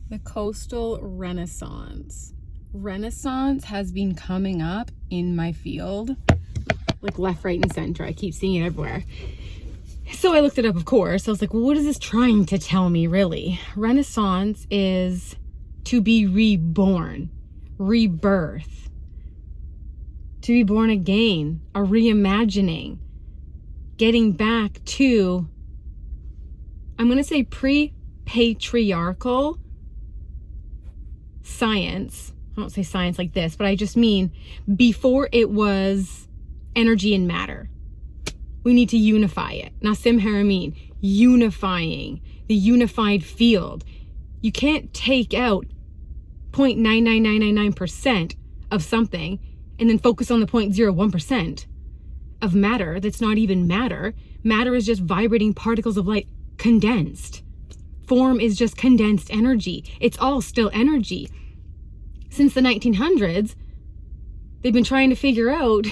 The coastal renaissance. Renaissance has been coming up in my field, like left, right, and center. I keep seeing it everywhere. So I looked it up, of course. I was like, well, what is this trying to tell me, really? Renaissance is to be reborn, rebirth, to be born again, a reimagining, getting back to, I'm going to say pre-patriarchal science. I don't say science like this, but I just mean before it was energy and matter. We need to unify it. Nasim Haramein, unifying the unified field. You can't take out 0.99999% of something and then focus on the 0.01% of matter that's not even matter. Matter is just vibrating particles of light condensed. Form is just condensed energy. It's all still energy. Since the 1900s, they've been trying to figure out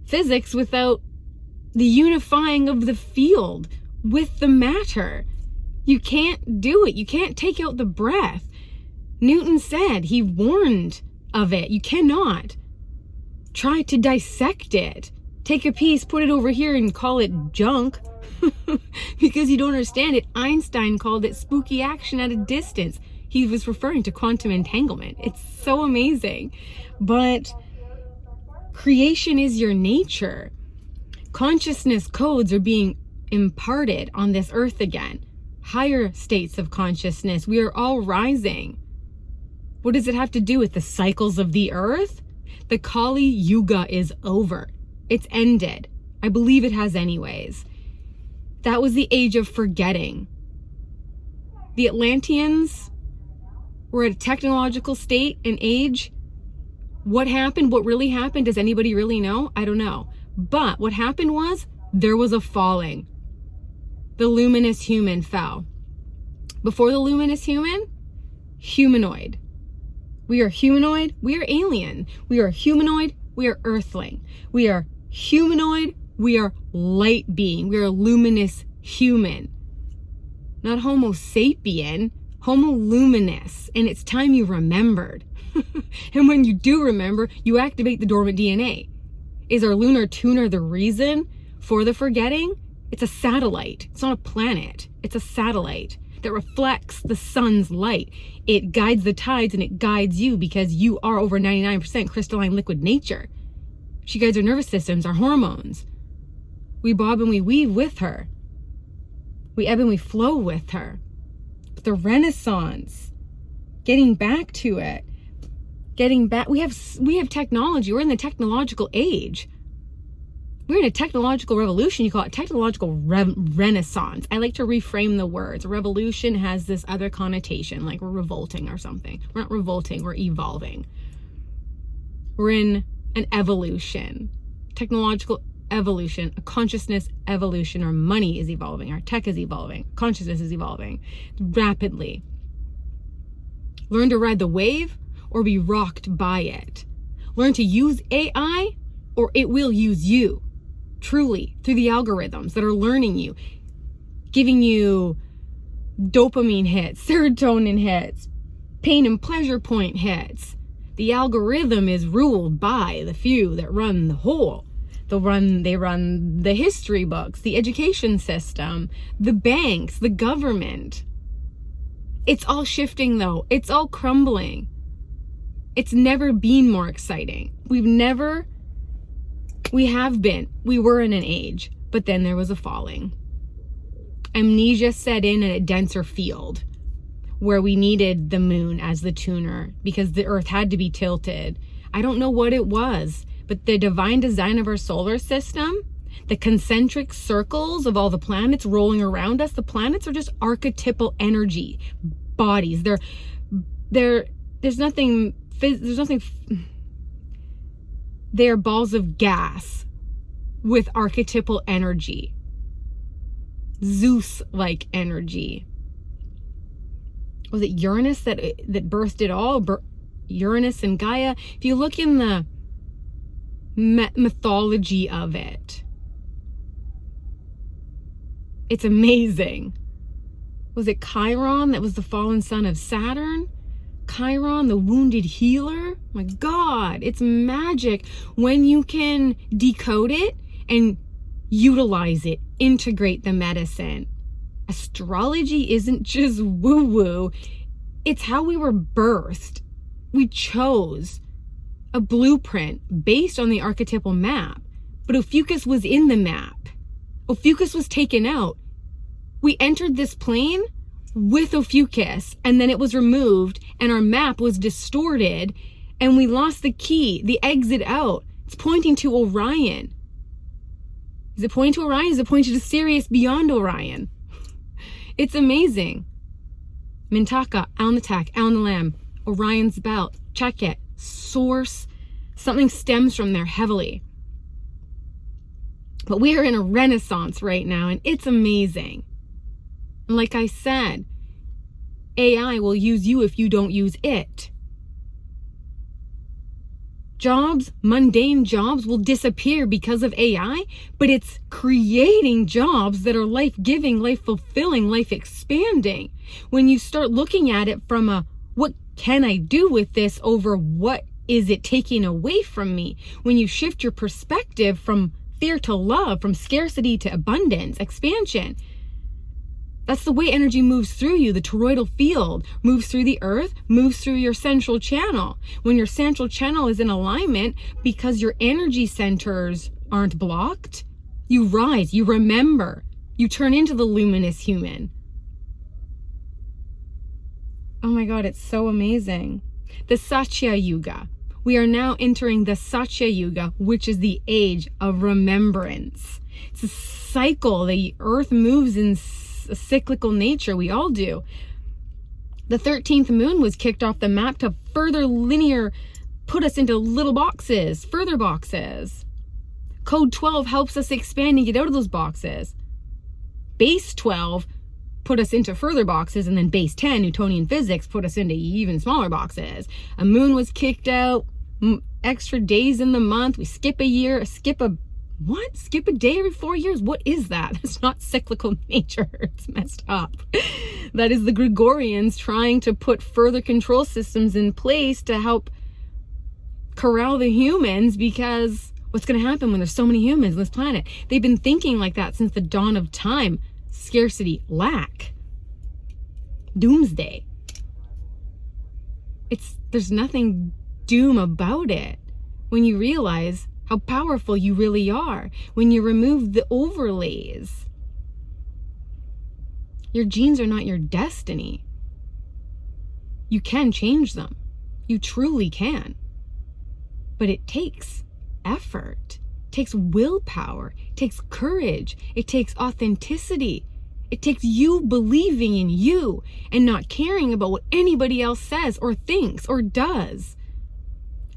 physics without the unifying of the field with the matter. You can't do it. You can't take out the breath. Newton said, he warned of it. You cannot try to dissect it. Take a piece, put it over here and call it junk because you don't understand it. Einstein called it spooky action at a distance. He was referring to quantum entanglement. It's so amazing. But creation is your nature. Consciousness codes are being imparted on this earth again. Higher states of consciousness. We are all rising. What does it have to do with the cycles of the earth? The Kali Yuga is over. It's ended. I believe it has anyways. That was the age of forgetting. The Atlanteans were at a technological state and age. What happened? What really happened? Does anybody really know? I don't know. But what happened was there was a falling. The luminous human fell. Before the luminous human, humanoid. We are humanoid. We are alien. We are humanoid. We are earthling. We are humanoid. We are light being. We are luminous human. Not Homo sapien, Homo luminous. And it's time you remembered. And when you do remember, you activate the dormant DNA. Is our lunar tuner the reason for the forgetting? It's a satellite. It's not a planet. It's a satellite that reflects the sun's light. It guides the tides and it guides you because you are over 99% crystalline liquid nature. She guides our nervous systems, our hormones. We bob and we weave with her. We ebb and we flow with her. But the Renaissance, getting back to it, getting back, we have technology. We're in the technological age. We're in a technological revolution. You call it technological renaissance. I like to reframe the words. Revolution has this other connotation, like we're revolting or something. We're not revolting, we're evolving. We're in an evolution, technological evolution, a consciousness evolution. Our money is evolving, our tech is evolving, consciousness is evolving rapidly. Learn to ride the wave or be rocked by it. Learn to use AI or it will use you. Truly, through the algorithms that are learning you, giving you dopamine hits, serotonin hits, pain and pleasure point hits. The algorithm is ruled by the few that run the whole. They run the history books, the education system, the banks, the government. It's all shifting though. It's all crumbling. It's never been more exciting. We were in an age, but then there was a falling. Amnesia set in a denser field where we needed the moon as the tuner because the earth had to be tilted. I don't know what it was, but the divine design of our solar system, the concentric circles of all the planets rolling around us, the planets are just archetypal energy bodies. There's nothing. They are balls of gas with archetypal energy. Zeus-like energy. Was it Uranus that birthed it all? Uranus and Gaia. If you look in the mythology of it, it's amazing. Was it Chiron that was the fallen son of Saturn? Chiron, the wounded healer? My God, it's magic when you can decode it and utilize it, integrate the medicine. Astrology isn't just woo-woo. It's how we were birthed. We chose a blueprint based on the archetypal map, but Ophiuchus was in the map. Ophiuchus was taken out. We entered this plane with Ophiuchus, and then it was removed, and our map was distorted, and we lost the key, the exit out. It's pointing to Orion. Is it pointing to Orion? Is it pointing to Sirius beyond Orion? It's amazing. Mintaka, Alnitak, Alnilam, Orion's belt. Check it. Source. Something stems from there heavily. But we are in a renaissance right now, and it's amazing. And like I said, AI will use you if you don't use it. Jobs, mundane jobs, will disappear because of AI, but it's creating jobs that are life-giving, life-fulfilling, life-expanding. When you start looking at it from a, what can I do with this, over what is it taking away from me? When you shift your perspective from fear to love, from scarcity to abundance, expansion, that's the way energy moves through you. The toroidal field moves through the earth, moves through your central channel. When your central channel is in alignment, because your energy centers aren't blocked, you rise, you remember, you turn into the luminous human. Oh my God, it's so amazing. The Satya Yuga. We are now entering the Satya Yuga, which is the age of remembrance. It's a cycle. The earth moves in a cyclical nature. We all do. The 13th moon was kicked off the map to further linear, put us into little boxes, further boxes. Code 12 helps us expand and get out of those boxes. Base 12 put us into further boxes, and then base 10, Newtonian physics, put us into even smaller boxes. A moon was kicked out, extra days in the month. We skip a year, skip a day every 4 years? What is that? It's not cyclical nature. It's messed up. That is the Gregorians trying to put further control systems in place to help corral the humans, because what's going to happen when there's so many humans on this planet? They've been thinking like that since the dawn of time. Scarcity, lack, doomsday. There's nothing doom about it when you realize how powerful you really are, when you remove the overlays. Your genes are not your destiny. You can change them. You truly can. But it takes effort. It takes willpower. It takes courage. It takes authenticity. It takes you believing in you and not caring about what anybody else says or thinks or does.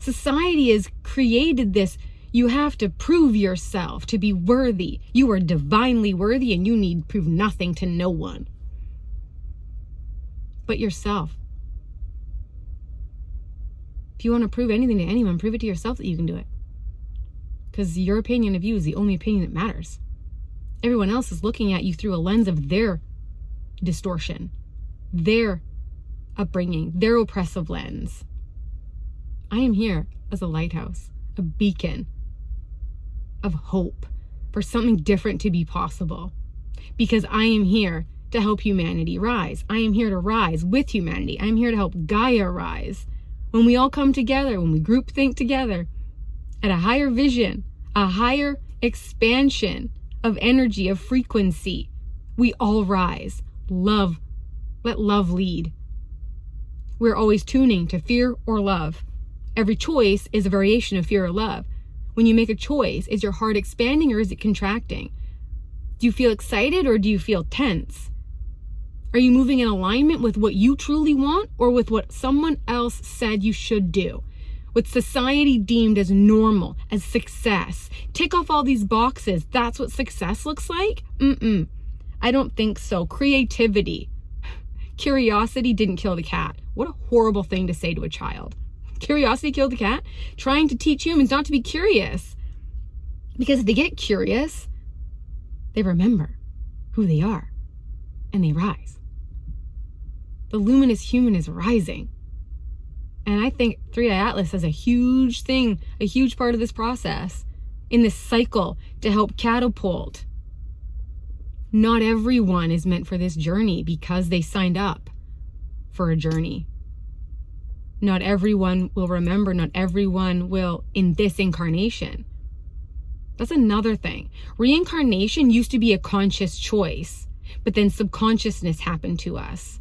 Society has created this. You have to prove yourself to be worthy. You are divinely worthy, and you need prove nothing to no one but yourself. If you want to prove anything to anyone, prove it to yourself that you can do it. Because your opinion of you is the only opinion that matters. Everyone else is looking at you through a lens of their distortion, their upbringing, their oppressive lens. I am here as a lighthouse, a beacon of hope for something different to be possible, because I am here to help humanity rise. I am here to rise with humanity. I am here to help Gaia rise. When we all come together, when we group think together at a higher vision, a higher expansion of energy, of frequency, we all rise. Love, let love lead. We're always tuning to fear or love. Every choice is a variation of fear or love. When you make a choice, is your heart expanding or is it contracting? Do you feel excited or do you feel tense? Are you moving in alignment with what you truly want, or with what someone else said you should do? What society deemed as normal, as success. Tick off all these boxes. That's what success looks like? I don't think so. Creativity. Curiosity didn't kill the cat. What a horrible thing to say to a child. Curiosity killed the cat? Trying to teach humans not to be curious. Because if they get curious, they remember who they are and they rise. The luminous human is rising. And I think 3i Atlas has a huge thing, a huge part of this process in this cycle to help catapult. Not everyone is meant for this journey because they signed up for a journey. Not everyone will remember, not everyone will in this incarnation. That's another thing. Reincarnation used to be a conscious choice, but then subconsciousness happened to us.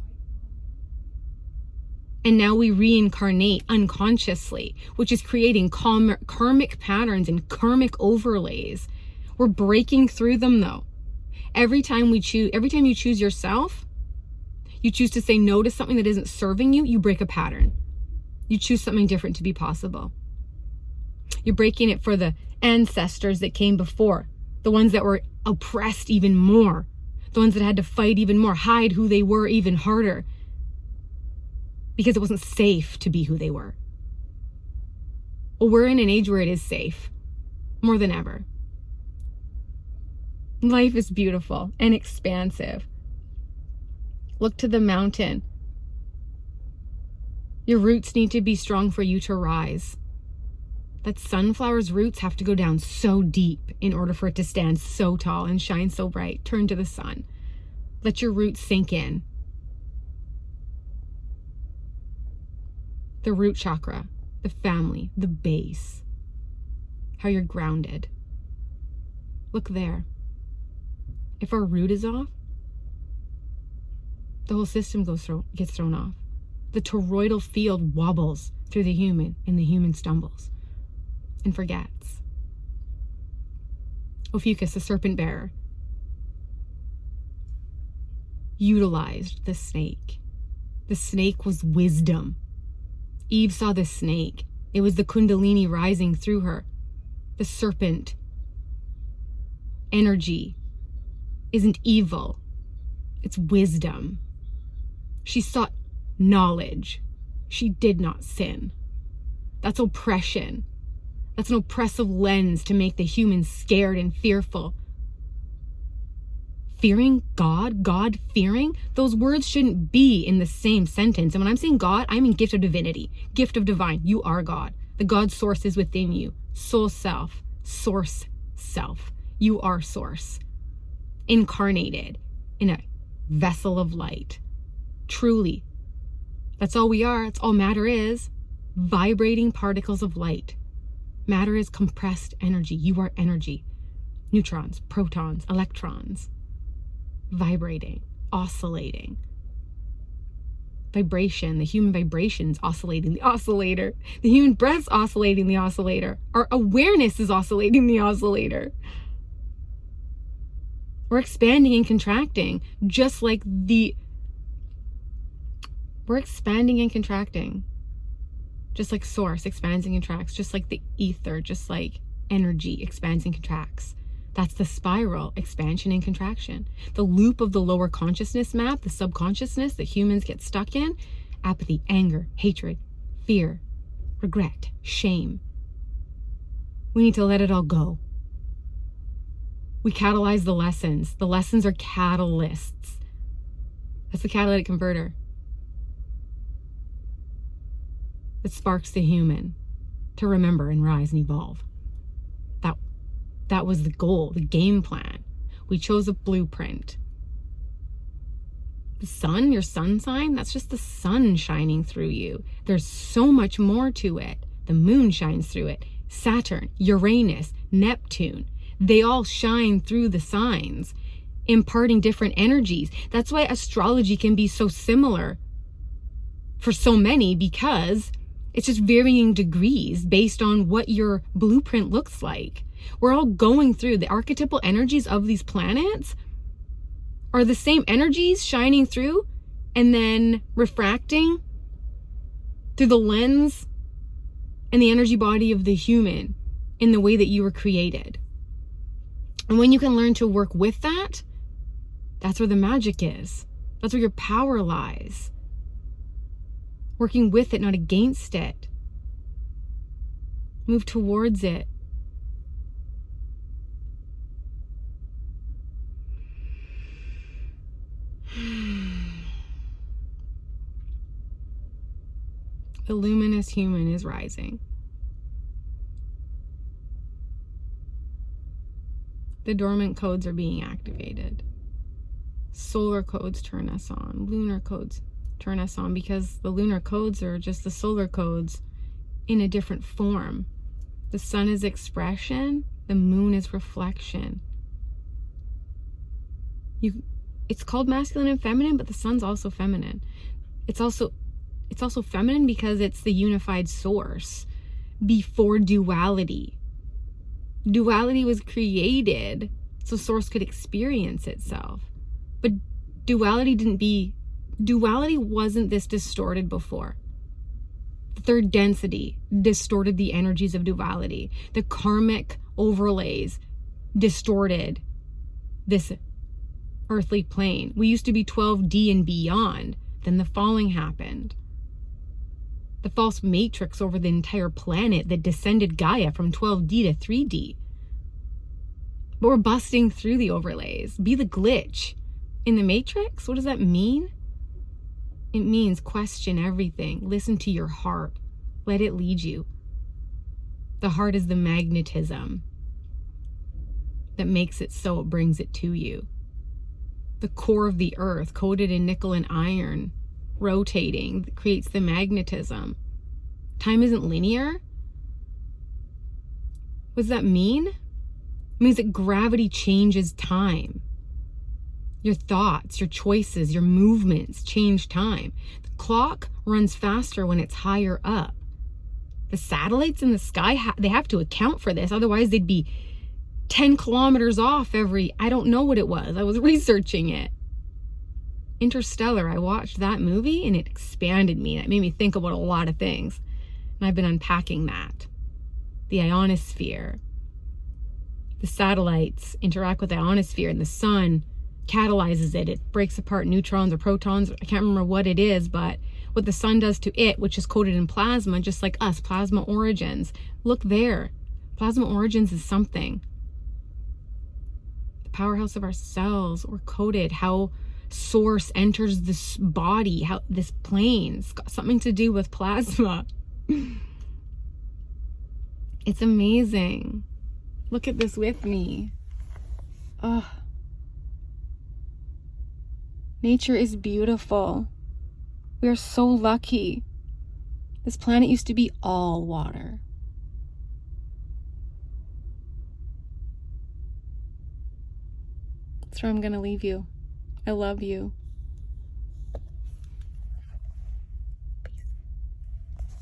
And now we reincarnate unconsciously, which is creating karmic patterns and karmic overlays. We're breaking through them though. Every time you choose yourself, you choose to say no to something that isn't serving you, you break a pattern. You choose something different to be possible. You're breaking it for the ancestors that came before, the ones that were oppressed even more, the ones that had to fight even more, hide who they were even harder, because it wasn't safe to be who they were. Well, we're in an age where it is safe, more than ever. Life is beautiful and expansive. Look to the mountain. Your roots need to be strong for you to rise. That sunflower's roots have to go down so deep in order for it to stand so tall and shine so bright. Turn to the sun. Let your roots sink in. The root chakra, the family, the base, how you're grounded. Look there. If our root is off, the whole system gets thrown off. The toroidal field wobbles through the human, and the human stumbles and forgets. Ophiuchus, the serpent bearer, utilized the snake. The snake was wisdom. Eve saw the snake. It was the Kundalini rising through her. The serpent energy isn't evil. It's wisdom. She sought knowledge. She did not sin. That's oppression. That's an oppressive lens to make the human scared and fearful. Fearing God, God fearing, those words shouldn't be in the same sentence. And when I'm saying God, I mean gift of divinity, gift of divine. You are God. The God source is within you. Soul self, source self. You are source. Incarnated in a vessel of light. Truly. That's all we are. That's all matter is. Vibrating particles of light. Matter is compressed energy. You are energy. Neutrons, protons, electrons. Vibrating, oscillating. Vibration, the human vibration's oscillating the oscillator. The human breath's oscillating the oscillator. Our awareness is oscillating the oscillator. We're expanding and contracting, just like we're expanding and contracting. Just like source expands and contracts, just like the ether, just like energy expands and contracts. That's the spiral, expansion and contraction. The loop of the lower consciousness map, the subconsciousness that humans get stuck in, apathy, anger, hatred, fear, regret, shame. We need to let it all go. We catalyze the lessons. The lessons are catalysts. That's the catalytic converter. It sparks the human to remember and rise and evolve. That was the goal, the game plan. We chose a blueprint. The sun, your sun sign, that's just the sun shining through you. There's so much more to it. The moon shines through it. Saturn, Uranus, Neptune, they all shine through the signs, imparting different energies. That's why astrology can be so similar for so many, because it's just varying degrees based on what your blueprint looks like. We're all going through the archetypal energies of these planets are the same energies shining through and then refracting through the lens and the energy body of the human in the way that you were created. And when you can learn to work with that, that's where the magic is. That's where your power lies. Working with it, not against it. Move towards it. A luminous human is rising. The dormant codes are being activated. Solar codes turn us on. Lunar codes turn us on, because the lunar codes are just the solar codes in a different form. The sun is expression, the moon is reflection. It's called masculine and feminine, but the sun's also feminine. It's also feminine because it's the unified source before duality. Duality was created so source could experience itself. But duality wasn't this distorted before. The third density distorted the energies of duality. The karmic overlays distorted this earthly plane. We used to be 12D and beyond. Then the falling happened. The false matrix over the entire planet that descended Gaia from 12D to 3D. But we're busting through the overlays. Be the glitch in the matrix. What does that mean? It means question everything. Listen to your heart. Let it lead you. The heart is the magnetism that makes it so it brings it to you. The core of the earth, coated in nickel and iron, rotating, creates the magnetism. Time isn't linear. What does that mean? It means that gravity changes time. Your thoughts, your choices, your movements change time. The clock runs faster when it's higher up. The satellites in the sky, they have to account for this. Otherwise, they'd be 10 kilometers off I don't know what it was. I was researching it. Interstellar, I watched that movie and it expanded me. It made me think about a lot of things. And I've been unpacking that. The ionosphere. The satellites interact with the ionosphere, and the sun catalyzes it. It breaks apart neutrons or protons. I can't remember what it is, but what the sun does to it, which is coated in plasma, just like us, plasma origins. Look there. Plasma origins is something. The powerhouse of our cells, we're coded. How source enters this body, how this plane's got something to do with plasma. It's amazing. Look at this with me. Oh. Nature is beautiful. We are so lucky. This planet used to be all water. That's where I'm gonna leave you. I love you.